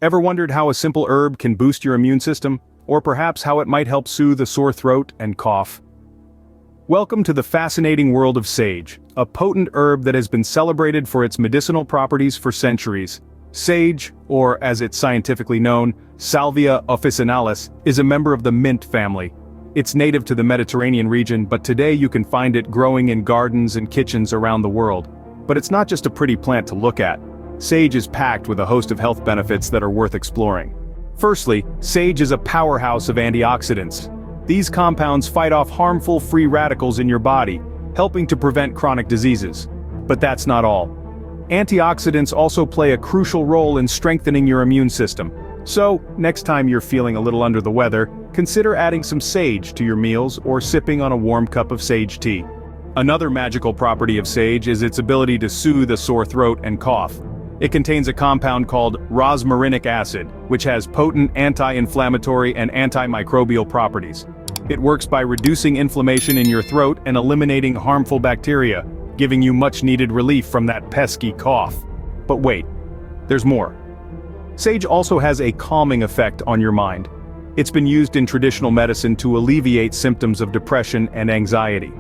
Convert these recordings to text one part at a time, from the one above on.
Ever wondered how a simple herb can boost your immune system? Or perhaps how it might help soothe a sore throat and cough? Welcome to the fascinating world of sage, a potent herb that has been celebrated for its medicinal properties for centuries. Sage, or as it's scientifically known, Salvia officinalis, is a member of the mint family. It's native to the Mediterranean region, but today you can find it growing in gardens and kitchens around the world. But it's not just a pretty plant to look at. Sage is packed with a host of health benefits that are worth exploring. Firstly, sage is a powerhouse of antioxidants. These compounds fight off harmful free radicals in your body, helping to prevent chronic diseases. But that's not all. Antioxidants also play a crucial role in strengthening your immune system. So, next time you're feeling a little under the weather, consider adding some sage to your meals or sipping on a warm cup of sage tea. Another magical property of sage is its ability to soothe a sore throat and cough. It contains a compound called rosmarinic acid, which has potent anti-inflammatory and antimicrobial properties. It works by reducing inflammation in your throat and eliminating harmful bacteria, giving you much-needed relief from that pesky cough. But wait, there's more. Sage also has a calming effect on your mind. It's been used in traditional medicine to alleviate symptoms of depression and anxiety.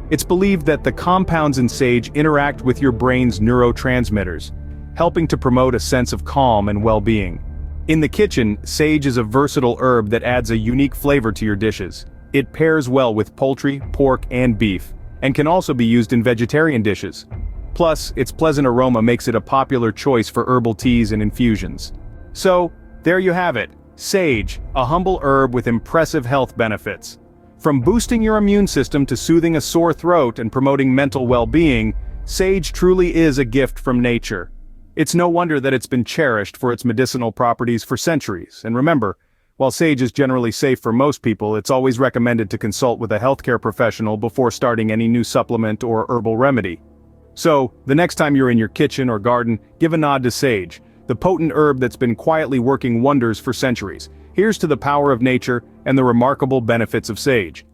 It's believed that the compounds in sage interact with your brain's neurotransmitters, helping to promote a sense of calm and well-being. In the kitchen, sage is a versatile herb that adds a unique flavor to your dishes. It pairs well with poultry, pork, and beef, and can also be used in vegetarian dishes. Plus, its pleasant aroma makes it a popular choice for herbal teas and infusions. So, there you have it, sage, a humble herb with impressive health benefits. From boosting your immune system to soothing a sore throat and promoting mental well-being, sage truly is a gift from nature. It's no wonder that it's been cherished for its medicinal properties for centuries. And remember, while sage is generally safe for most people, it's always recommended to consult with a healthcare professional before starting any new supplement or herbal remedy. So, the next time you're in your kitchen or garden, give a nod to sage, the potent herb that's been quietly working wonders for centuries. Here's to the power of nature and the remarkable benefits of sage.